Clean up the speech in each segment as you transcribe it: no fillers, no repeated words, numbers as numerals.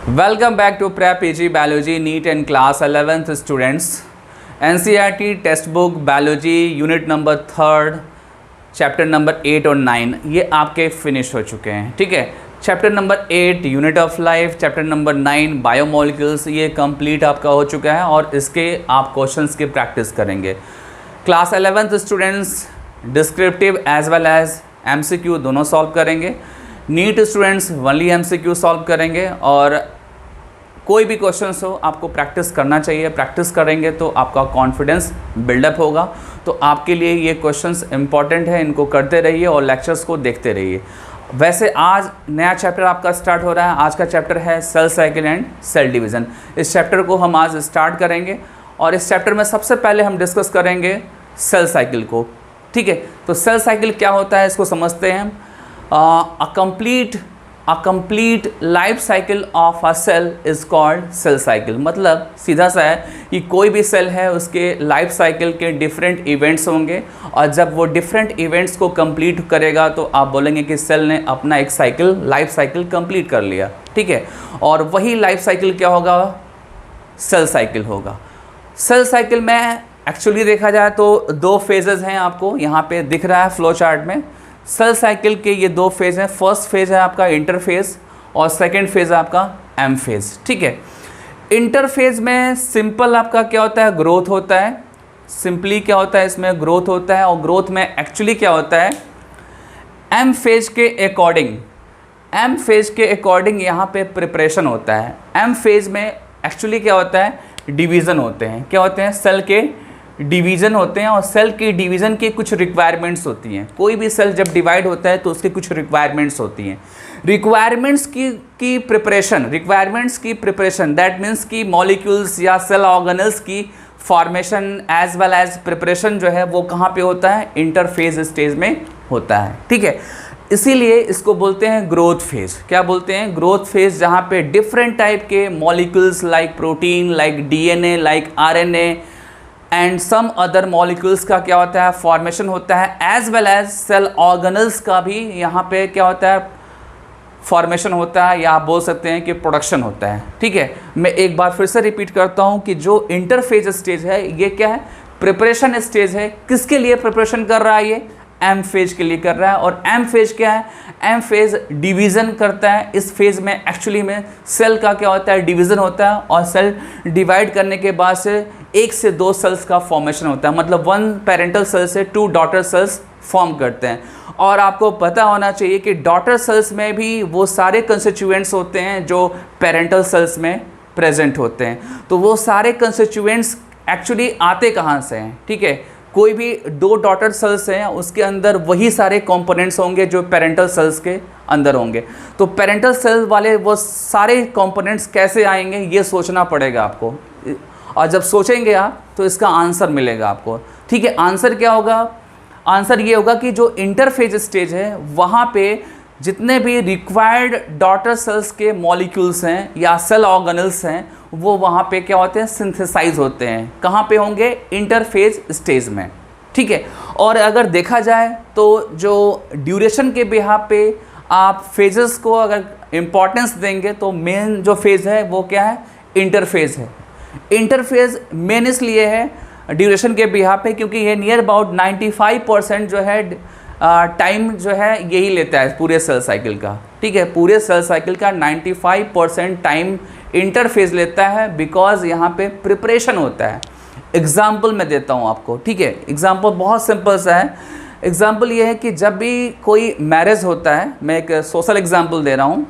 Welcome back to Prep PG Biology NEET and Class 11th students. NCERT text book biology unit number 3 chapter number 8 और 9 ये आपके finish हो चुके हैं। ठीक है, chapter number 8 unit of life, chapter number 9 biomolecules ये complete आपका हो चुका है और इसके आप क्वेश्चंस की प्रैक्टिस करेंगे। Class 11th students descriptive as well as MCQ दोनों सॉल्व करेंगे। NEET students only MCQ solve करेंगे और कोई भी क्वेश्चंस हो आपको प्रैक्टिस करना चाहिए। प्रैक्टिस करेंगे तो आपका कॉन्फिडेंस बिल्डअप होगा। तो आपके लिए ये क्वेश्चंस इंपॉर्टेंट है, इनको करते रहिए और लेक्चर्स को देखते रहिए। वैसे आज नया चैप्टर आपका स्टार्ट हो रहा है। आज का चैप्टर है cell cycle and cell division. इस चैप्टर को हम आज स्टार्ट करेंगे और इस चैप्टर में सबसे पहले हम डिस्कस करेंगे सेल साइकिल को। ठीक है, तो सेल साइकिल क्या होता है इसको समझते हैं। A complete life cycle of a cell is called cell cycle. मतलब सीधा सा है कि कोई भी सेल है उसके लाइफ साइकिल के डिफरेंट इवेंट्स होंगे और जब वो डिफरेंट इवेंट्स को कंप्लीट करेगा तो आप बोलेंगे कि सेल ने अपना एक साइकिल लाइफ साइकिल कंप्लीट कर लिया। ठीक है, और वही लाइफ साइकिल क्या होगा, सेल साइकिल होगा। सेल साइकिल में एक्चुअली देखा जाए तो दो फेजेस हैं, आपको यहाँ पे दिख रहा है फ्लो चार्ट में। सेल साइकिल के ये दो फेज़ हैं। फर्स्ट फेज़ है आपका इंटरफेज़ और सेकंड फेज़ है आपका एम फेज़। ठीक है, इंटरफेज़ में सिंपल आपका क्या होता है, ग्रोथ होता है। सिंपली क्या होता है, इसमें ग्रोथ होता है और ग्रोथ में एक्चुअली क्या होता है, एम फेज़ के अकॉर्डिंग यहाँ पे प्रिपरेशन होता है। एम फेज़ में एक्चुअली क्या होता है, डिवीज़न होते हैं। क्या होते हैं, सेल के डिवीज़न होते हैं और सेल की डिवीज़न की कुछ रिक्वायरमेंट्स होती हैं। कोई भी सेल जब डिवाइड होता है तो उसकी कुछ रिक्वायरमेंट्स होती हैं। रिक्वायरमेंट्स की प्रिपरेशन दैट मीन्स कि मॉलिक्यूल्स या सेल ऑर्गेनल्स की formation as well as preparation जो है वो कहाँ पे होता है, इंटरफेज स्टेज में होता है। ठीक है, इसीलिए इसको बोलते हैं ग्रोथ फेज। क्या बोलते हैं, ग्रोथ फेज, जहाँ पे डिफरेंट टाइप के molecules like protein, like DNA, like RNA and some other molecules का क्या होता है, फॉर्मेशन होता है। As well as cell organelles का भी यहाँ पे क्या होता है, फॉर्मेशन होता है, या आप बोल सकते हैं कि प्रोडक्शन होता है। ठीक है, मैं एक बार फिर से रिपीट करता हूँ कि जो इंटरफेज स्टेज है ये क्या है, प्रिपरेशन स्टेज है। किसके लिए प्रिपरेशन कर रहा है, ये एम फेज के लिए कर रहा है। और एम फेज क्या है, एम फेज डिवीज़न करता है। इस फेज में एक्चुअली में सेल का क्या होता है, डिवीज़न होता है और सेल डिवाइड करने के बाद से 1 से 2 सेल्स का फॉर्मेशन होता है। मतलब 1 पेरेंटल सेल से 2 डॉटर सेल्स फॉर्म करते हैं। और आपको पता होना चाहिए कि डॉटर सेल्स में भी वो सारे कंस्टिट्यूएंट्स होते हैं जो पेरेंटल सेल्स में प्रेजेंट होते हैं। तो वो सारे कंस्टिट्यूएंट्स एक्चुअली आते कहाँ से हैं। ठीक है, कोई भी 2 डॉटर सेल्स हैं उसके अंदर वही सारे कंपोनेंट्स होंगे जो पेरेंटल सेल्स के अंदर होंगे। तो पेरेंटल सेल वाले वो सारे कंपोनेंट्स कैसे आएंगे ये सोचना पड़ेगा आपको, और जब सोचेंगे आप तो इसका आंसर मिलेगा आपको। ठीक है, आंसर क्या होगा, आंसर ये होगा कि जो इंटरफेज स्टेज है वहाँ पे जितने भी रिक्वायर्ड डॉटर सेल्स के मॉलिक्यूल्स हैं या सेल ऑर्गेनल्स हैं वो वहाँ पे क्या होते हैं, सिंथेसाइज होते हैं। कहाँ पे होंगे, इंटरफेज स्टेज में। ठीक है, और अगर देखा जाए तो जो ड्यूरेशन के बिहाफ पे आप फेजेस को अगर इम्पोर्टेंस देंगे तो मेन जो फेज़ है वो क्या है, इंटरफेज है। इंटरफेज मेन इसलिए है ड्यूरेशन के बिहाफ पे क्योंकि ये नियर अबाउट 95% जो है टाइम जो है यही लेता है पूरे सेल साइकिल का। ठीक है, पूरे सेल साइकिल का 95% टाइम इंटरफेज लेता है बिकॉज यहाँ पे प्रिपरेशन होता है। एग्जाम्पल मैं देता हूँ आपको। ठीक है, एग्जाम्पल बहुत सिंपल सा है। एग्जाम्पल ये है कि जब भी कोई मैरिज होता है, मैं एक सोशल एग्जाम्पल दे रहा हूँ।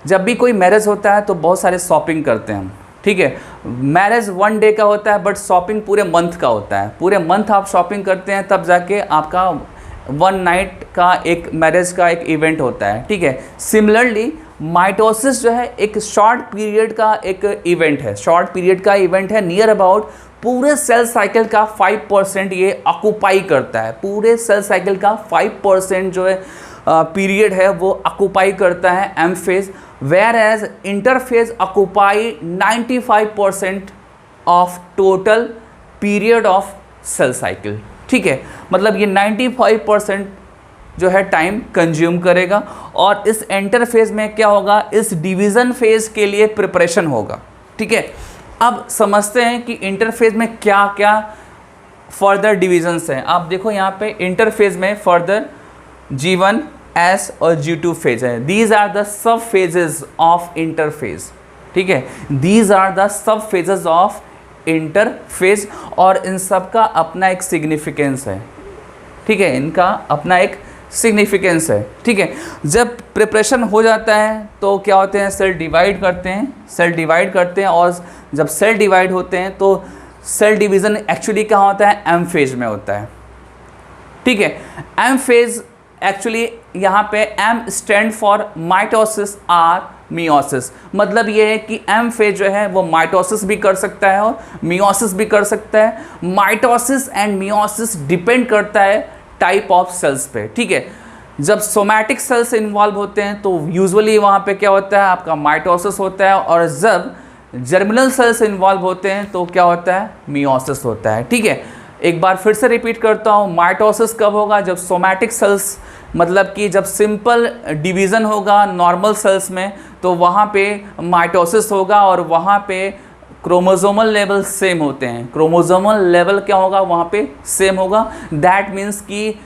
जब भी कोई मैरिज होता है तो बहुत सारे शॉपिंग करते हैं हम। ठीक है, मैरिज 1 डे का होता है बट शॉपिंग पूरे मंथ का होता है। पूरे मंथ आप शॉपिंग करते हैं तब जाके आपका 1 नाइट का एक मैरिज का एक इवेंट होता है। ठीक है, सिमिलरली माइटोसिस जो है एक शॉर्ट पीरियड का एक इवेंट है। शॉर्ट पीरियड का इवेंट है, नियर अबाउट पूरे सेल साइकिल का 5% ये ऑक्यूपाई करता है। पूरे सेल साइकिल का 5% जो है पीरियड है वो ऑक्यूपाई करता है M phase, whereas interphase occupy 95% of total period of cell cycle. ठीक है, मतलब ये 95% जो है टाइम कंज्यूम करेगा। और इस इंटरफेज में क्या होगा, इस डिवीज़न फेज के लिए प्रिपरेशन होगा। ठीक है, अब समझते हैं कि इंटरफेज में क्या क्या फर्दर डिविजन्स हैं। आप देखो यहाँ पे इंटरफेज में फर्दर G1, S और G2 फेज है। These are the sub phases of interphase. ठीक है, these are the sub phases of interphase और इन सब का अपना एक सिग्निफिकेंस है। ठीक है, इनका अपना एक सिग्निफिकेंस है। ठीक है, जब प्रिपरेशन हो जाता है तो क्या होते हैं, सेल डिवाइड करते हैं और जब सेल डिवाइड होते हैं तो सेल डिवीज़न एक्चुअली कहाँ होता है, एम फेज में होता है। ठीक है, एम फेज एक्चुअली यहाँ पे M stand for mitosis or meiosis. मतलब ये है कि एम फेज जो है वो माइटोसिस भी कर सकता है और मियोसिस भी कर सकता है। माइटोसिस एंड मियोसिस डिपेंड करता है टाइप ऑफ सेल्स पे। ठीक है, जब सोमैटिक सेल्स इन्वॉल्व होते हैं तो यूजुअली वहाँ पे क्या होता है, आपका माइटोसिस होता है, और जब जर्मिनल सेल्स इन्वॉल्व होते हैं तो क्या होता है, मियोसिस होता है। ठीक है, एक बार फिर से रिपीट करता हूँ, माइटोसिस कब होगा, जब सोमैटिक सेल्स, मतलब कि जब सिंपल डिवीज़न होगा नॉर्मल सेल्स में तो वहाँ पे माइटोसिस होगा और वहाँ पे क्रोमोसोमल लेवल सेम होते हैं। क्रोमोसोमल लेवल क्या होगा, वहाँ पे सेम होगा। दैट मीन्स कि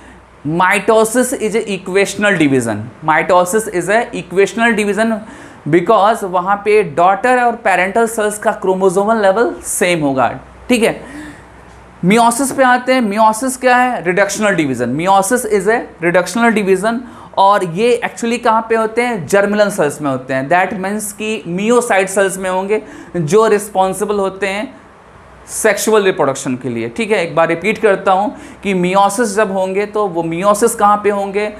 mitosis is a equational division. Mitosis is a equational division because वहाँ पे डॉटर और पेरेंटल सेल्स का क्रोमोसोमल लेवल सेम होगा। ठीक है, मियोसिस पे आते हैं। मियोसिस क्या है, reductional division. Meiosis is a reductional division और ये एक्चुअली कहाँ पे होते हैं, जर्मिनल सेल्स में होते हैं। दैट मीन्स कि मियोसाइट सेल्स में होंगे जो रिस्पॉन्सिबल होते हैं सेक्सुअल रिप्रोडक्शन के लिए। ठीक है, एक बार रिपीट करता हूँ कि मियोसिस जब होंगे तो वो मियोसिस कहाँ पे होंगे,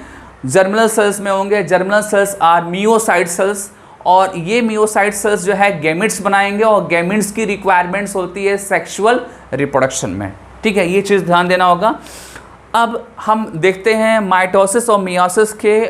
जर्मिनल सेल्स में होंगे। Germinal cells are meiocyte cells और ये मियोसाइट सेल्स जो है गैमेट्स बनाएंगे और गैमेट्स की रिक्वायरमेंट्स होती है सेक्सुअल रिप्रोडक्शन में। ठीक है, ये चीज़ ध्यान देना होगा। अब हम देखते हैं माइटोसिस और मियोसिस के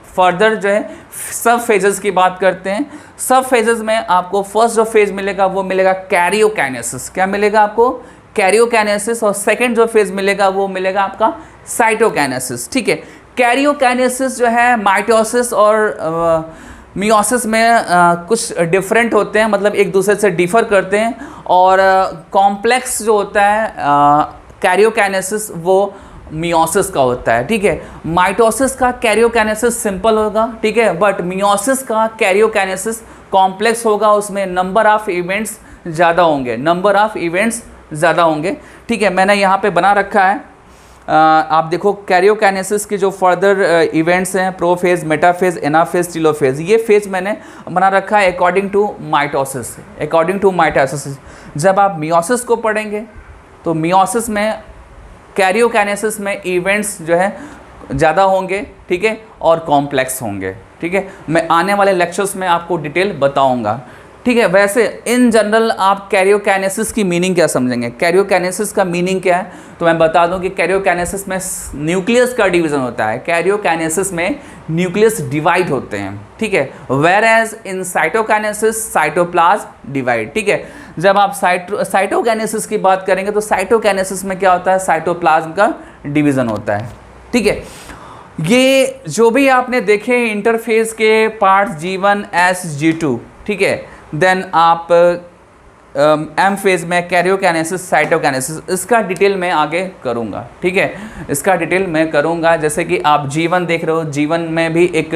फर्दर जो है सब फेजेस की बात करते हैं। सब फेजेस में आपको फर्स्ट जो फेज मिलेगा वो मिलेगा कैरियोकाइनेसिस। क्या मिलेगा आपको, कैरियोकाइनेसिस। और सेकंड जो फेज मिलेगा वो मिलेगा आपका साइटोकाइनेसिस। ठीक है, कैरियोकाइनेसिस जो है माइटोसिस और मियोसिस में कुछ डिफरेंट होते हैं, मतलब एक दूसरे से डिफर करते हैं। और कॉम्प्लेक्स जो होता है कैरियोकाइनेसिस वो मियोसिस का होता है। ठीक है, माइटोसिस का कैरियोकाइनेसिस सिंपल होगा। ठीक है, बट मियोसिस का कैरियोकाइनेसिस कॉम्प्लेक्स होगा, उसमें नंबर ऑफ इवेंट्स ज़्यादा होंगे। ठीक है, मैंने यहाँ पे बना रखा है, आप देखो कैरियोकाइनेसिस की जो फर्दर इवेंट्स हैं, प्रोफेज, मेटाफेज, एनाफेज, टीलोफेज, ये फेज मैंने बना रखा है अकॉर्डिंग टू माइटोसिस। जब आप मियोसिस को पढ़ेंगे तो मियोसिस में कैरियोकाइनेसिस में इवेंट्स जो है ज़्यादा होंगे। ठीक है, और कॉम्प्लेक्स होंगे। ठीक है, मैं आने वाले लेक्चर्स में आपको डिटेल बताऊंगा। ठीक है, वैसे इन जनरल आप कैरियोकाइनेसिस की मीनिंग क्या समझेंगे, कैरियोकाइनेसिस का मीनिंग क्या है, तो मैं बता दूं कि कैरियोकाइनेसिस में न्यूक्लियस का डिवीज़न होता है। कैरियोकाइनेसिस में न्यूक्लियस डिवाइड होते हैं। ठीक है, whereas in cytokinesis cytoplasm divide. ठीक है, जब आप साइटोकाइनेसिस की बात करेंगे तो साइटोकाइनेसिस में क्या होता है, साइटोप्लाज्म का डिवीज़न होता है। ठीक है, ये जो भी आपने देखे इंटरफेस के पार्ट्स G1, S, G2, ठीक है, देन आप एम फेज में कैरियोकाइनेसिस, साइटोकाइनेसिस, इसका डिटेल मैं आगे करूँगा। ठीक है, इसका डिटेल मैं करूँगा। जैसे कि आप G1 देख रहे हो, G1 में भी एक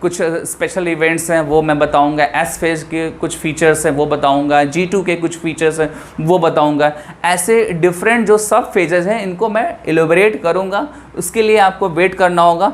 कुछ स्पेशल इवेंट्स हैं वो मैं बताऊँगा। एस फेज के कुछ फीचर्स हैं वो बताऊँगा। G2 के कुछ फीचर्स हैं वो बताऊँगा। ऐसे डिफरेंट जो सब फेजेस हैं इनको मैं एलोबरेट करूँगा, उसके लिए आपको वेट करना होगा।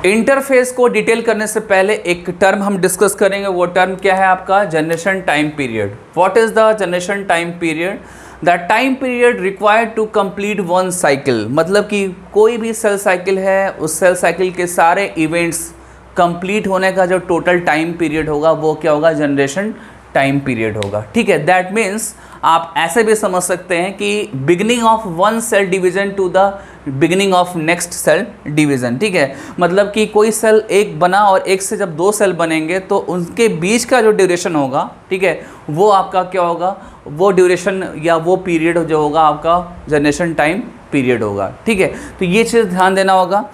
इंटरफेस को डिटेल करने से पहले एक टर्म हम डिस्कस करेंगे। वो टर्म क्या है आपका, generation time period. What is the generation time period, the time period required to complete one cycle. मतलब कि कोई भी सेल साइकिल है, उस सेल साइकिल के सारे इवेंट्स कंप्लीट होने का जो टोटल टाइम पीरियड होगा वो क्या होगा, जनरेशन टाइम पीरियड होगा। ठीक है, दैट मीन्स आप ऐसे भी समझ सकते हैं कि beginning of one cell division to the beginning of next cell division. ठीक है, मतलब कि कोई सेल एक बना और एक से जब दो सेल बनेंगे तो उनके बीच का जो ड्यूरेशन होगा, ठीक है, वो आपका क्या होगा, वो ड्यूरेशन या वो पीरियड जो होगा आपका जनरेशन टाइम पीरियड होगा। ठीक है, तो ये चीज़ ध्यान देना होगा।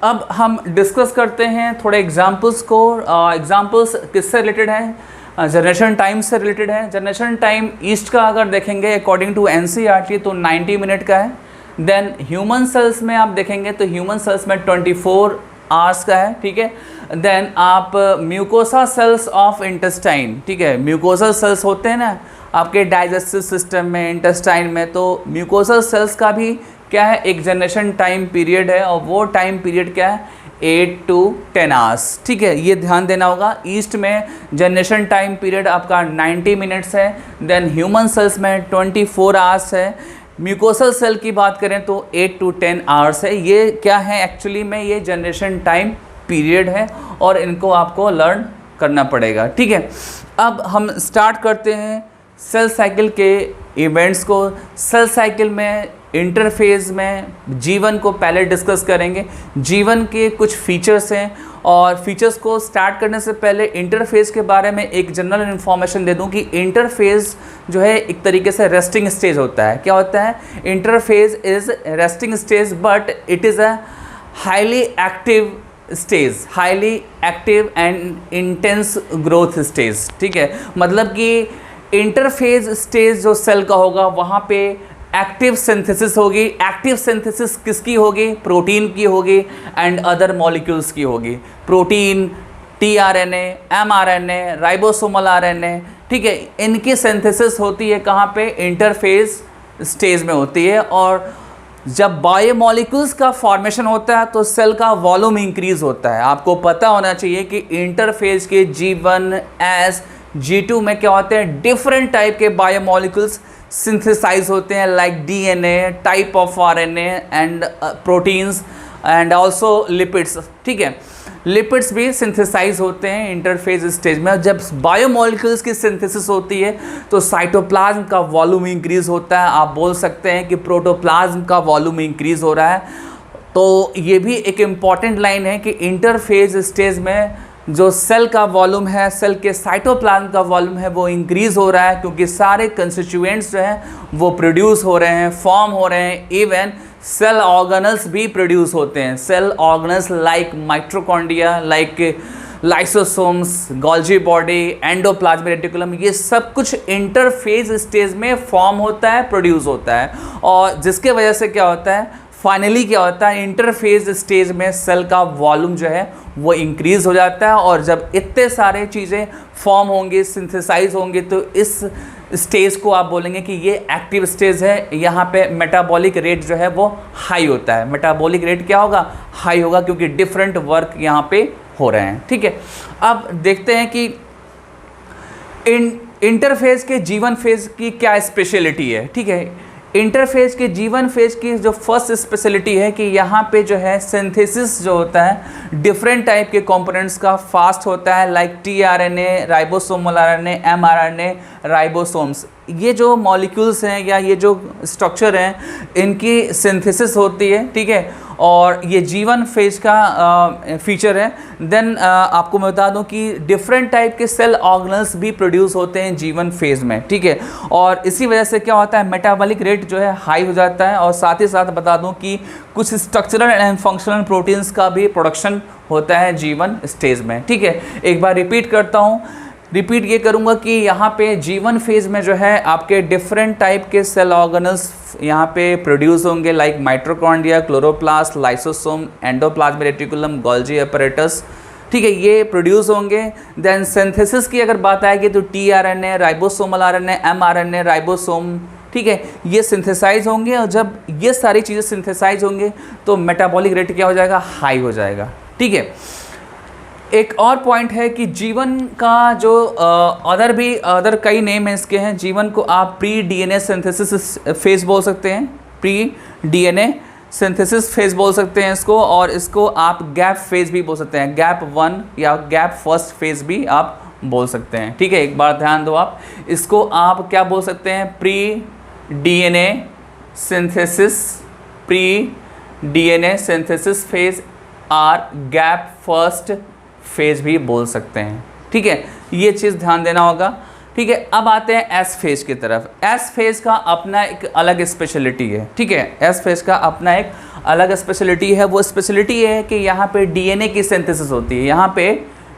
अब हम डिस्कस करते हैं थोड़े एग्जाम्पल्स को। एग्जाम्पल्स किससे रिलेटेड हैं? जनरेशन टाइम से रिलेटेड है। जनरेशन टाइम ईस्ट का अगर देखेंगे अकॉर्डिंग टू एनसीईआरटी तो 90 मिनट का है। देन ह्यूमन सेल्स में आप देखेंगे तो ह्यूमन सेल्स में 24 आवर्स का है। ठीक है, देन आप म्यूकोसा सेल्स ऑफ इंटेस्टाइन, ठीक है, म्यूकोसा सेल्स होते हैं ना आपके डाइजेस्टिव सिस्टम में, इंटेस्टाइन में, तो म्यूकोसा सेल्स का भी क्या है, एक जनरेशन टाइम पीरियड है, और वो टाइम पीरियड क्या है, 8 to 10 आवर्स। ठीक है, ये ध्यान देना होगा। ईस्ट में जनरेशन टाइम पीरियड आपका 90 मिनट्स है। देन ह्यूमन सेल्स में 24 आवर्स है। म्यूकोसल सेल की बात करें तो 8 to 10 आवर्स है। ये क्या है एक्चुअली में, ये जनरेशन टाइम पीरियड है और इनको आपको लर्न करना पड़ेगा। ठीक है, अब हम स्टार्ट करते हैं सेल साइकिल के इवेंट्स को। सेल साइकिल में इंटरफेज में जीवन को पहले डिस्कस करेंगे। जीवन के कुछ फीचर्स हैं, और फीचर्स को स्टार्ट करने से पहले इंटरफेज के बारे में एक जनरल इन्फॉर्मेशन दे दूं कि इंटरफेज जो है एक तरीके से रेस्टिंग स्टेज होता है। क्या होता है? Interphase is resting stage but it is a highly active stage, highly active and intense growth stage. ठीक है, मतलब कि इंटरफेज स्टेज जो सेल का होगा वहाँ पे एक्टिव सिंथेसिस होगी। एक्टिव सिंथेसिस किसकी होगी? प्रोटीन की होगी एंड अदर मॉलिक्यूल्स की होगी। Protein, tRNA, mRNA, ribosomal RNA, ठीक है, इनकी सिंथेसिस होती है कहाँ पे? इंटरफेज स्टेज में होती है। और जब बायोमॉलिक्यूल्स का फॉर्मेशन होता है तो सेल का वॉल्यूम इंक्रीज होता है। आपको पता होना चाहिए कि इंटरफेज के G1 S G2 में क्या होते हैं? डिफरेंट टाइप के बायोमॉलिक्यूल्स सिंथेसाइज होते हैं, like DNA, type of RNA and proteins and also lipids. ठीक है, लिपिड्स भी सिंथेसाइज होते हैं इंटरफेज स्टेज में। जब बायोमॉलिक्यूल्स की सिंथेसिस होती है तो साइटोप्लाज्म का वॉल्यूम इंक्रीज होता है। आप बोल सकते हैं कि प्रोटोप्लाज्म का वॉल्यूम इंक्रीज हो रहा है। तो ये भी एक इम्पॉर्टेंट लाइन है कि इंटरफेज स्टेज में जो सेल का वॉल्यूम है, सेल के साइटोप्लाज्म का वॉल्यूम है, वो इंक्रीज हो रहा है, क्योंकि सारे कंस्टिट्यूएंट्स जो हैं वो प्रोड्यूस हो रहे हैं, फॉर्म हो रहे हैं। इवन सेल ऑर्गेनल्स भी प्रोड्यूस होते हैं। Cell organelles like mitochondria, like lysosomes, Golgi body, endoplasmic reticulum, ये सब कुछ इंटरफेज स्टेज में फॉर्म होता है, प्रोड्यूस होता है। और जिसके वजह से क्या होता है, फाइनली क्या होता है, इंटरफेज स्टेज में सेल का वॉल्यूम जो है वो इंक्रीज हो जाता है। और जब इतने सारे चीज़ें फॉर्म होंगी, सिंथेसाइज होंगी, तो इस स्टेज को आप बोलेंगे कि ये एक्टिव स्टेज है। यहाँ पे मेटाबॉलिक रेट जो है वो हाई होता है। मेटाबॉलिक रेट क्या होगा? हाई होगा, क्योंकि डिफरेंट वर्क यहाँ पे हो रहे हैं। ठीक है, अब देखते हैं कि इंटरफेज के जीवन फेज की क्या स्पेशलिटी है। ठीक है, इंटरफेज के जीवन फेज की जो फर्स्ट स्पेशलिटी है कि यहाँ पे जो है सिंथेसिस जो होता है डिफरेंट टाइप के कंपोनेंट्स का फास्ट होता है, like tRNA, ribosomal RNA, mRNA, ribosomes. ये जो मॉलिक्यूल्स हैं या ये जो स्ट्रक्चर हैं इनकी सिंथेसिस होती है। ठीक है, और ये जीवन फेज का फीचर है। देन आपको मैं बता दूं कि डिफरेंट टाइप के सेल ऑर्गेनल्स भी प्रोड्यूस होते हैं जीवन फेज में। ठीक है, और इसी वजह से क्या होता है, मेटाबॉलिक रेट जो है हाई हो जाता है। और साथ ही साथ बता दूं कि कुछ स्ट्रक्चरल एंड फंक्शनल प्रोटीन्स का भी प्रोडक्शन होता है जीवन स्टेज में। ठीक है, एक बार रिपीट करता हूँ, रिपीट ये करूँगा कि यहाँ पे जीवन फेज में जो है आपके डिफरेंट टाइप के सेल ऑर्गेनल्स यहाँ पे प्रोड्यूस होंगे, like mitochondria, chloroplast, lysosome, endoplasmic reticulum, Golgi apparatus। ठीक है, ये प्रोड्यूस होंगे। देन सिंथेसिस की अगर बात आएगी तो tRNA, ribosomal RNA, mRNA, ribosome, ठीक है, ये सिंथेसाइज होंगे। और जब ये सारी चीज़ें सिंथेसाइज होंगे तो मेटाबॉलिक रेट क्या हो जाएगा? हाई हो जाएगा। ठीक है, एक और पॉइंट है कि जीवन का जो अदर कई नेम है इसके हैं। जीवन को आप प्री डीएनए सिंथेसिस फेज बोल सकते हैं, प्री डीएनए सिंथेसिस फेज बोल सकते हैं इसको, और इसको आप गैप फेज भी बोल सकते हैं, गैप 1 या गैप फर्स्ट फेज भी आप बोल सकते हैं। ठीक है, एक बार ध्यान दो आप, इसको आप क्या बोल सकते हैं? Pre DNA synthesis, pre DNA synthesis phase और गैप फर्स्ट फेज भी बोल सकते हैं। ठीक है, ये चीज़ ध्यान देना होगा। ठीक है, अब आते हैं एस फेज की तरफ। एस फेज का अपना एक अलग स्पेशलिटी है, ठीक है, एस फेज का अपना एक अलग स्पेशलिटी है। वो स्पेशलिटी है कि यहाँ पे डीएनए की सिंथेसिस होती है, यहाँ पे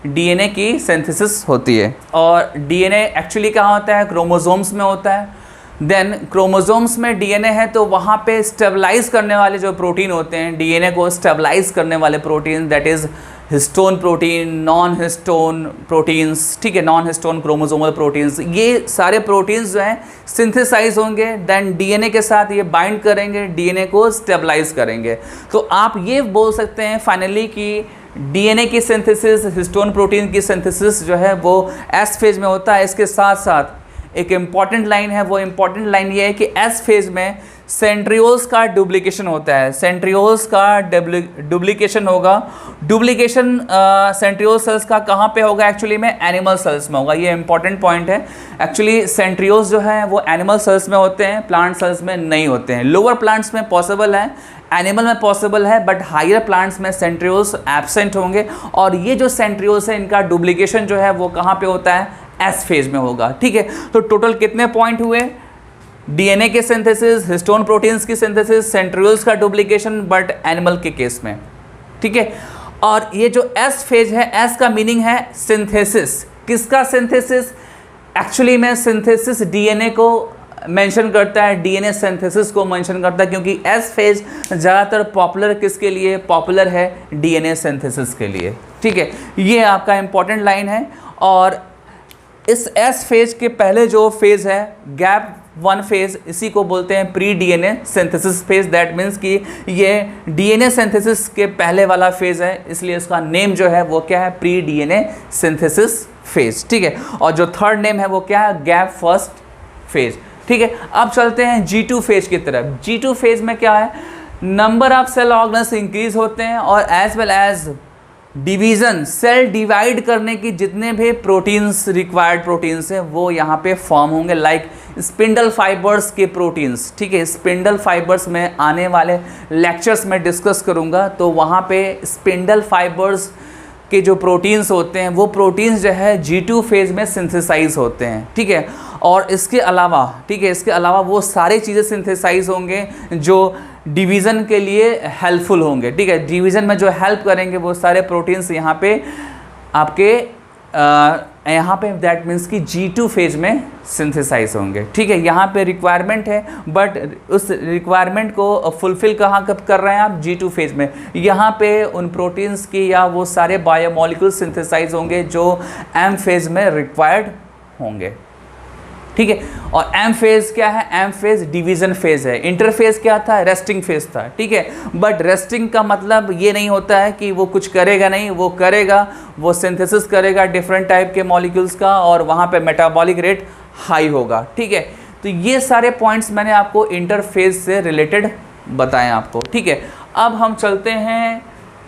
डीएनए की सिंथेसिस होती है। और डीएनए एक्चुअली कहाँ होता है? क्रोमोसोम्स में होता है। देन क्रोमोसोम्स में डीएनए है तो वहाँ पे स्टेबलाइज करने वाले जो प्रोटीन होते हैं, डीएनए को स्टेबलाइज करने वाले protein, that is histone protein, non histone proteins, ठीक है, नॉन हिस्टोन क्रोमोसोमल प्रोटीन्स, ये सारे प्रोटीन्स जो हैं सिंथेसाइज होंगे, देन डीएनए के साथ ये बाइंड करेंगे, डीएनए को स्टेबलाइज करेंगे। तो आप ये बोल सकते हैं फाइनली कि डीएनए की सिंथेसिस, हिस्टोन प्रोटीन की सिंथेसिस जो है वो एस फेज में होता है। इसके साथ साथ एक इम्पॉर्टेंट लाइन है, वो इम्पॉर्टेंट लाइन ये है कि एस फेज में सेंट्रियोल्स का डुप्लीकेशन होता है, सेंट्रियोल्स का डुप्लीकेशन होगा। डुप्लीकेशन सेंट्रियोल सेल्स का कहाँ पे होगा? एक्चुअली में एनिमल सेल्स में होगा। ये इंपॉर्टेंट पॉइंट है। एक्चुअली सेंट्रियोल्स जो है वो एनिमल सेल्स में होते हैं, प्लांट सेल्स में नहीं होते हैं। लोअर प्लांट्स में पॉसिबल है, एनिमल में पॉसिबल है, बट हायर प्लांट्स में सेंट्रियोल्स एब्सेंट होंगे। और ये जो सेंट्रियोल्स है इनका डुप्लीकेशन जो है वो कहाँ पे होता है? एस फेज में होगा, ठीक है। तो टोटल कितने पॉइंट हुए? डीएनए के सिंथेसिस, हिस्टोन प्रोटीन्स की सिंथेसिस, सेंट्रियोल्स का डुप्लीकेशन, बट एनिमल के केस में, ठीक है। और ये जो एस फेज है, एस का मीनिंग है सिंथेसिस। किसका सिंथेसिस? एक्चुअली में सिंथेसिस डीएनए को मेंशन करता है, डीएनए सिंथेसिस को मेंशन करता है, क्योंकि एस फेज ज़्यादातर पॉपुलर किसके लिए? पॉपुलर है डीएनए सिंथेसिस के लिए, ठीक है। ये आपका इंपॉर्टेंट लाइन है। और इस एस फेज के पहले जो फेज है, गैप वन फेज, इसी को बोलते हैं pre DNA synthesis phase. That means कि ये डीएनए सिंथेसिस के पहले वाला फेज है, इसलिए इसका नेम जो है वो क्या है? प्री डीएनए सिंथेसिस फेज, ठीक है। और जो थर्ड नेम है वो क्या है? गैप फर्स्ट फेज, ठीक है। अब चलते हैं G2 फेज की तरफ। G2 फेज में क्या है? Number of cell organs increase होते हैं और as well as division, cell divide करने की जितने भी प्रोटीन्स, रिक्वायर्ड प्रोटीन्स हैं वो यहाँ पे फॉर्म होंगे, लाइक स्पिंडल फाइबर्स के प्रोटीन्स, ठीक है। स्पिंडल फाइबर्स में आने वाले लेक्चर्स में डिस्कस करूँगा, तो वहाँ पे स्पिंडल फाइबर्स के जो प्रोटीन्स होते हैं वो प्रोटीन्स जो है G2 फेज में सिंथेसाइज होते हैं, ठीक है। और इसके अलावा, ठीक है, इसके अलावा वो सारी चीज़ें सिंथेसाइज होंगे जो डिवीज़न के लिए हेल्पफुल होंगे, ठीक है। डिवीज़न में जो हेल्प करेंगे वो सारे प्रोटीन्स यहाँ पे आपके यहाँ पे दैट मीन्स कि G2 फेज में सिंथेसाइज होंगे, ठीक है। यहाँ पे रिक्वायरमेंट है, बट उस रिक्वायरमेंट को फुलफ़िल कहाँ कब कर रहे हैं आप? G2 फेज में। यहाँ पे उन प्रोटीन्स की या वो सारे बायोमोलिक्यूल सिंथेसाइज होंगे जो M फेज में रिक्वायर्ड होंगे, ठीक है। और एम फेज क्या है? एम फेज डिवीजन फेज है। इंटरफेज क्या था? रेस्टिंग फेज था, ठीक है। बट रेस्टिंग का मतलब ये नहीं होता है कि वो कुछ करेगा नहीं, वो करेगा, वो सिंथेसिस करेगा डिफरेंट टाइप के मॉलिक्यूल्स का, और वहाँ पे मेटाबॉलिक रेट हाई होगा, ठीक है। तो ये सारे पॉइंट्स मैंने आपको इंटरफेज से रिलेटेड बताएं आपको, ठीक है। अब हम चलते हैं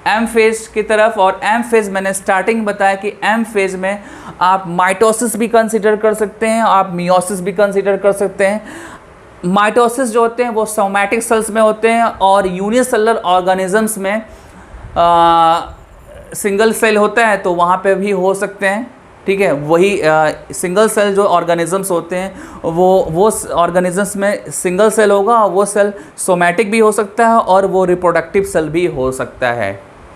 एम फेज की तरफ। और एम फेज मैंने स्टार्टिंग बताया कि एम फेज में आप माइटोसिस भी कंसीडर कर सकते हैं, आप मियोसिस भी कंसीडर कर सकते हैं। माइटोसिस जो होते हैं वो सोमैटिक सेल्स में होते हैं, और यूनिसेलुलर ऑर्गेनिजम्स में सिंगल सेल होता है तो वहाँ पे भी हो सकते हैं, ठीक है। वही सिंगल सेल जो ऑर्गेनिजम्स होते हैं वो ऑर्गेनिजम्स में सिंगल सेल होगा, और वो सेल सोमैटिक भी हो सकता है और वो रिप्रोडक्टिव सेल भी हो सकता है,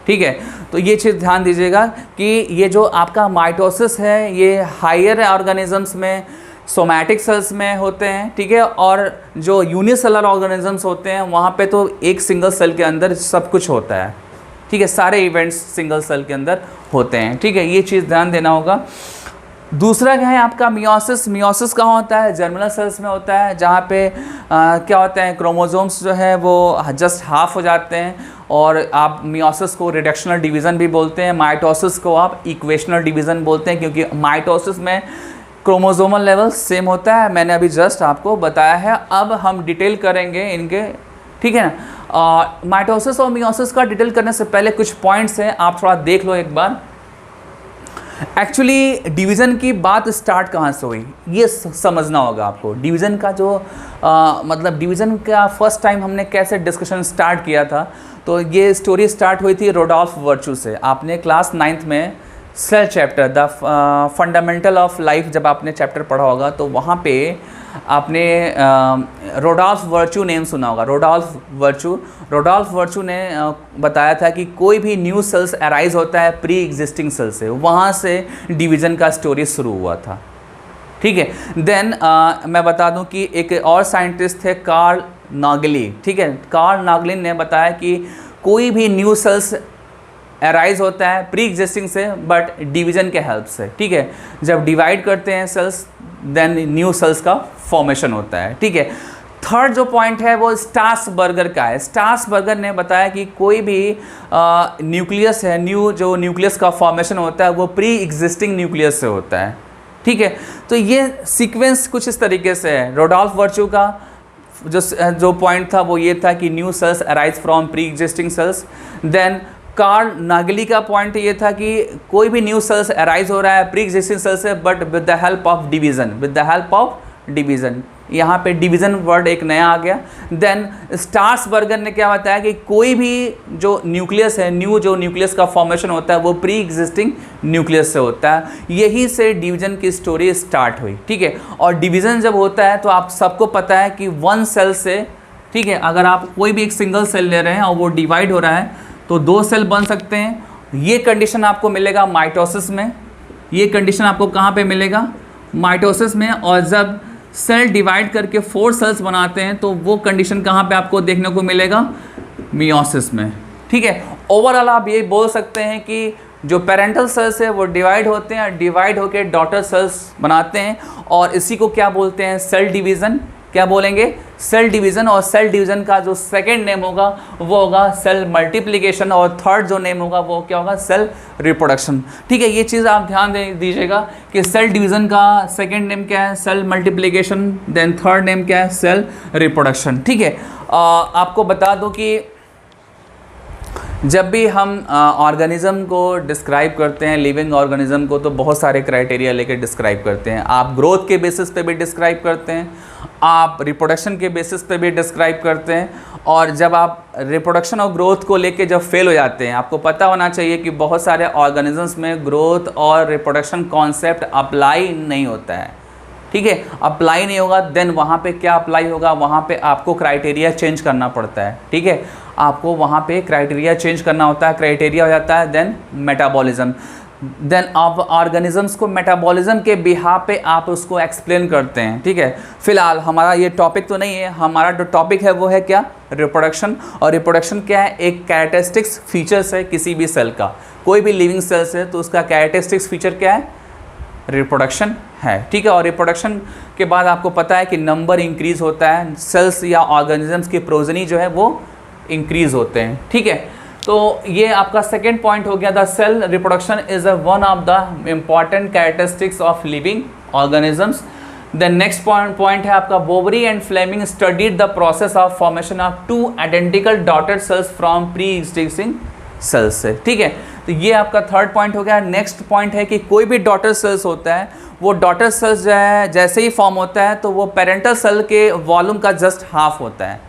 ठीक है। तो ये चीज़ ध्यान दीजिएगा कि ये जो आपका माइटोसिस है ये हायर ऑर्गेनिजम्स में, सोमैटिक सेल्स में होते हैं, ठीक है। और जो यूनिसेलुलर ऑर्गेनिजम्स होते हैं वहाँ पे तो एक सिंगल सेल के अंदर सब कुछ होता है, ठीक है। सारे इवेंट्स सिंगल सेल के अंदर होते हैं, ठीक है। ये चीज़ ध्यान देना होगा। दूसरा क्या है आपका? मियोसिस। मियोसिस कहाँ होता है? जर्मिनल सेल्स में होता है, जहाँ पे क्या होता है? क्रोमोसोम्स जो है वो जस्ट हाफ हो जाते हैं, और आप मियोसिस को रिडक्शनल डिवीज़न भी बोलते हैं, माइटोसिस को आप इक्वेशनल डिवीज़न बोलते हैं, क्योंकि माइटोसिस में क्रोमोसोमल लेवल सेम होता है। मैंने अभी जस्ट आपको बताया है, अब हम डिटेल करेंगे इनके, ठीक है ना। माइटोसिस और मियोसिस का डिटेल करने से पहले कुछ पॉइंट्स हैं, आप थोड़ा देख लो एक बार। एक्चुअली डिवीज़न की बात स्टार्ट कहाँ से हुई ये समझना होगा आपको। डिवीज़न का जो मतलब डिवीज़न का फर्स्ट टाइम हमने कैसे डिस्कशन स्टार्ट किया था, तो ये स्टोरी स्टार्ट हुई थी रोडोल्फ वर्चू से। आपने क्लास 9th में cell chapter the fundamental of life जब आपने चैप्टर पढ़ा होगा तो वहाँ पे आपने रोडोल्फ वर्चू नेम सुना होगा। रोडोल्फ वर्चू ने बताया था कि कोई भी न्यू सेल्स अराइज होता है प्री एग्जिस्टिंग सेल से, वहाँ से डिवीज़न का स्टोरी शुरू हुआ था। ठीक है, देन मैं बता दूं कि एक और साइंटिस्ट थे कार्ल नागली। ठीक है, कार्ल नागलिन ने बताया कि कोई भी न्यू सेल्स अराइज होता है प्री एग्जिस्टिंग से बट डिवीज़न के हेल्प से। ठीक है, जब डिवाइड करते हैं सेल्स देन न्यू सेल्स का फॉर्मेशन होता है। ठीक है, थर्ड जो पॉइंट है वो स्ट्रासबर्गर का है। स्ट्रासबर्गर ने बताया कि कोई भी न्यूक्लियस है, जो न्यूक्लियस का फॉर्मेशन होता है वो प्री एग्जिस्टिंग न्यूक्लियस से होता है। ठीक है, तो ये सीक्वेंस कुछ इस तरीके से है। रोडोल्फ वर्चू का जो पॉइंट था वो ये था कि new cells arise from pre existing cells. Then Karl Nägeli का पॉइंट ये था कि कोई भी न्यू सेल्स अराइज हो रहा है प्री एग्जिस्टिंग सेल्स से but with the help of division. यहाँ पे डिवीज़न वर्ड एक नया आ गया। देन स्ट्रासबर्गर ने क्या बताया कि कोई भी जो न्यूक्लियस है, जो न्यूक्लियस का फॉर्मेशन होता है वो प्री एग्जिस्टिंग न्यूक्लियस से होता है। यही से डिवीज़न की स्टोरी स्टार्ट हुई। ठीक है, और डिवीज़न जब होता है तो आप सबको पता है कि वन सेल से, ठीक है, अगर आप कोई भी एक सिंगल सेल ले रहे हैं और वो डिवाइड हो रहा है तो दो सेल बन सकते हैं। ये कंडीशन आपको मिलेगा माइटोसिस में। ये कंडीशन आपको कहाँ पे मिलेगा? माइटोसिस में। और जब सेल डिवाइड करके 4 सेल्स बनाते हैं तो वो कंडीशन कहाँ पे आपको देखने को मिलेगा? मियोसिस में। ठीक है, ओवरऑल आप ये बोल सकते हैं कि जो पेरेंटल सेल्स है वो डिवाइड होते हैं, डिवाइड होकर डॉटर सेल्स बनाते हैं और इसी को क्या बोलते हैं? Cell division. क्या बोलेंगे? Cell division. और सेल डिवीज़न का जो सेकंड नेम होगा वो होगा सेल मल्टीप्लिकेशन और थर्ड जो नेम होगा वो क्या होगा? Cell reproduction. ठीक है, ये चीज़ आप ध्यान दीजिएगा कि सेल डिवीज़न का सेकंड नेम क्या है? Cell multiplication. Then third name क्या है? Cell reproduction. ठीक है, आपको बता दूं कि जब भी हम ऑर्गेनिज्म को डिस्क्राइब करते हैं, लिविंग ऑर्गेनिज्म को, तो बहुत सारे क्राइटेरिया लेकर डिस्क्राइब करते हैं। आप ग्रोथ के बेसिस पे भी डिस्क्राइब करते हैं, आप रिप्रोडक्शन के बेसिस पे भी डिस्क्राइब करते हैं। और जब आप रिप्रोडक्शन और ग्रोथ को लेके जब फेल हो जाते हैं, आपको पता होना चाहिए कि बहुत सारे ऑर्गेनिजम्स में ग्रोथ और रिप्रोडक्शन कॉन्सेप्ट अप्लाई नहीं होता है। ठीक है, अप्लाई नहीं होगा देन वहाँ पे क्या अप्लाई होगा? वहाँ पे आपको क्राइटेरिया चेंज करना पड़ता है। ठीक है, आपको वहाँ पे क्राइटेरिया चेंज करना होता है। क्राइटेरिया हो जाता है देन मेटाबॉलिज्म। देन आप ऑर्गेनिजम्स को मेटाबॉलिज्म के बिहाफ पे आप उसको एक्सप्लेन करते हैं। ठीक है, फिलहाल हमारा ये टॉपिक तो नहीं है, हमारा जो टॉपिक है वो है क्या? रिप्रोडक्शन। और रिप्रोडक्शन क्या है? एक कैरेक्टरिस्टिक्स फीचर्स है किसी भी सेल का। कोई भी लिविंग सेल्स है तो उसका कैरेक्टरिस्टिक्स फीचर क्या है? रिप्रोडक्शन है। ठीक है, और रिप्रोडक्शन के बाद आपको पता है कि नंबर इंक्रीज होता है, सेल्स या ऑर्गेनिजम्स की प्रोजनी जो है वो इंक्रीज होते हैं। ठीक है, तो ये आपका सेकेंड पॉइंट हो गया। The cell reproduction is one of the important characteristics of living organisms. The next point है आपका Boveri and Flemming studied the process of formation of 2 identical daughter cells from pre existing cells से। ठीक है, तो ये आपका third point हो गया। नेक्स्ट पॉइंट है कि कोई भी डॉटर सेल्स होता है, वो डॉटर सेल्स जो है जैसे ही फॉर्म होता है तो वो पेरेंटल सेल के वॉल्यूम का जस्ट हाफ होता है।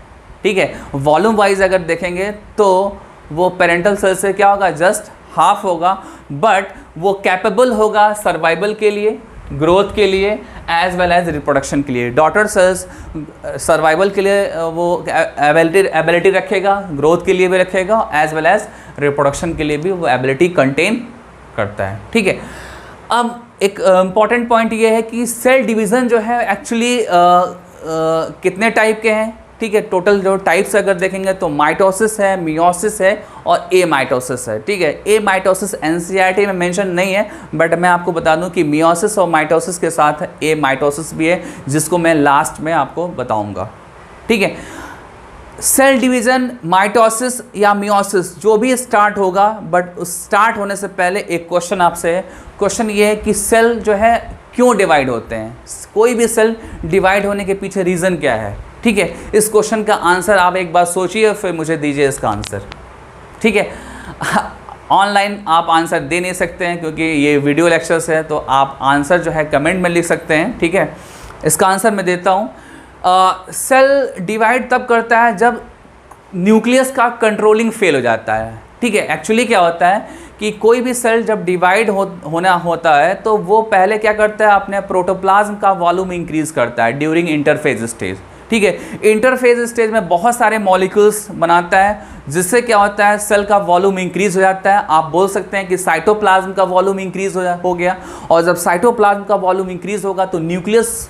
ठीक है, वॉल्यूम वाइज अगर देखेंगे तो वो पेरेंटल सेल से क्या होगा? जस्ट हाफ होगा, बट वो कैपेबल होगा सर्वाइवल के लिए, ग्रोथ के लिए, एज वेल एज रिप्रोडक्शन के लिए। डॉटर सेल्स सर्वाइवल के लिए वो एबिलिटी रखेगा, ग्रोथ के लिए भी रखेगा, एज वेल एज रिप्रोडक्शन के लिए भी वो एबिलिटी कंटेन करता है। ठीक है, अब एक इम्पॉर्टेंट पॉइंट ये है कि सेल डिवीज़न जो है एक्चुअली कितने टाइप के हैं? ठीक है, टोटल जो टाइप्स अगर देखेंगे तो माइटोसिस है, मियोसिस है और ए माइटोसिस है। ठीक है, ए माइटोसिस एनसीईआरटी में मेंशन नहीं है, बट मैं आपको बता दूं कि मियोसिस और माइटोसिस के साथ ए माइटोसिस भी है, जिसको मैं लास्ट में आपको बताऊंगा। ठीक है, सेल डिवीज़न, माइटोसिस या मियोसिस जो भी स्टार्ट होगा, बट उस स्टार्ट होने से पहले एक क्वेश्चन आपसे है। क्वेश्चन ये है कि सेल जो है क्यों डिवाइड होते हैं? कोई भी सेल डिवाइड होने के पीछे रीज़न क्या है? ठीक है, इस क्वेश्चन का आंसर आप एक बार सोचिए फिर मुझे दीजिए इसका आंसर। ठीक है, ऑनलाइन आप आंसर दे नहीं सकते हैं क्योंकि ये वीडियो लेक्चर्स है, तो आप आंसर जो है कमेंट में लिख सकते हैं। ठीक है, इसका आंसर मैं देता हूँ। सेल डिवाइड तब करता है जब न्यूक्लियस का कंट्रोलिंग फेल हो जाता है। ठीक है, एक्चुअली क्या होता है कि कोई भी सेल जब डिवाइड होना होता है तो वो पहले क्या करता है, अपने प्रोटोप्लाज्म का वॉल्यूम इंक्रीज करता है ड्यूरिंग इंटरफेज स्टेज। ठीक है, इंटरफेज स्टेज में बहुत सारे मॉलिक्यूल्स बनाता है, जिससे क्या होता है, सेल का वॉल्यूम इंक्रीज हो जाता है। आप बोल सकते हैं कि साइटोप्लाज्म का वॉल्यूम इंक्रीज हो गया, और जब साइटोप्लाज्म का वॉल्यूम इंक्रीज होगा तो न्यूक्लियस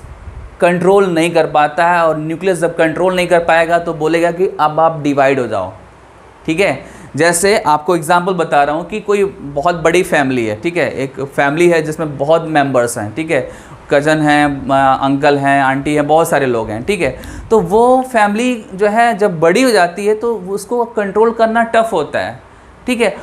कंट्रोल नहीं कर पाता है, और न्यूक्लियस जब कंट्रोल नहीं कर पाएगा तो बोलेगा कि अब आप डिवाइड हो जाओ। ठीक है, जैसे आपको एग्जांपल बता रहा हूँ कि कोई बहुत बड़ी फैमिली है, ठीक है, एक फैमिली है जिसमें बहुत मेंबर्स हैं, ठीक है, कज़न हैं, अंकल हैं, आंटी हैं, बहुत सारे लोग हैं। ठीक है, तो वो फैमिली जो है जब बड़ी हो जाती है तो उसको कंट्रोल करना टफ होता है। ठीक है,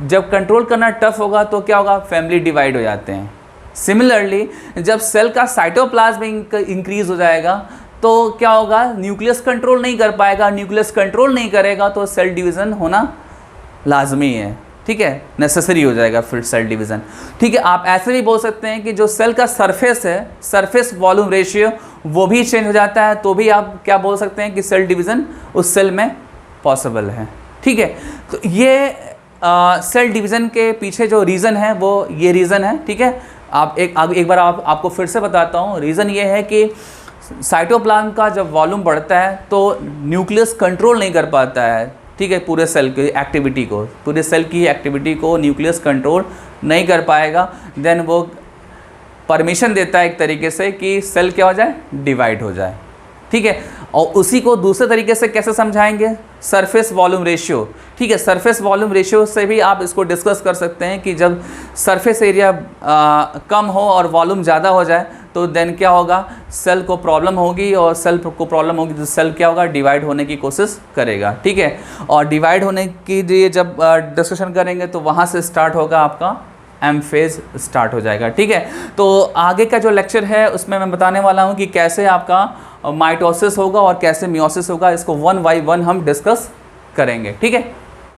जब कंट्रोल करना टफ होगा तो क्या होगा, फैमिली डिवाइड हो जाते हैं। सिमिलरली जब सेल का साइटोप्लाज्म इंक्रीज हो जाएगा तो क्या होगा, न्यूक्लियस कंट्रोल नहीं कर पाएगा, न्यूक्लियस कंट्रोल नहीं करेगा तो सेल डिवीज़न होना लाजमी है। ठीक है, नेसेसरी हो जाएगा फिर सेल डिवीज़न। ठीक है, आप ऐसे भी बोल सकते हैं कि जो सेल का सरफेस है, सरफेस वॉल्यूम रेशियो, वो भी चेंज हो जाता है, तो भी आप क्या बोल सकते हैं कि सेल डिवीज़न उस सेल में पॉसिबल है। ठीक है, तो ये सेल डिवीज़न के पीछे जो रीज़न है वो ये रीज़न है। ठीक है, आप एक बार आपको फिर से बताता हूँ। रीज़न ये है कि साइटोप्लाज्म का जब वॉल्यूम बढ़ता है तो न्यूक्लियस कंट्रोल नहीं कर पाता है। ठीक है, पूरे सेल की एक्टिविटी को, पूरे सेल की एक्टिविटी को न्यूक्लियस कंट्रोल नहीं कर पाएगा, देन वो परमिशन देता है एक तरीके से कि सेल क्या हो जाए, डिवाइड हो जाए। ठीक है, और उसी को दूसरे तरीके से कैसे समझाएंगे, सरफेस वॉल्यूम रेशियो। ठीक है, सरफेस वॉल्यूम रेशियो से भी आप इसको डिस्कस कर सकते हैं कि जब सरफेस एरिया कम हो और वॉल्यूम ज़्यादा हो जाए तो देन क्या होगा, सेल को प्रॉब्लम होगी, और सेल को प्रॉब्लम होगी तो सेल क्या होगा, डिवाइड होने की कोशिश करेगा। ठीक है, और डिवाइड होने के लिए जब डिस्कशन करेंगे तो वहाँ से स्टार्ट होगा आपका एम फेज स्टार्ट हो जाएगा। ठीक है, तो आगे का जो लेक्चर है उसमें मैं बताने वाला हूँ कि कैसे आपका माइटोसिस होगा और कैसे मियोसिस होगा, इसको 1 by 1 हम डिस्कस करेंगे। ठीक है।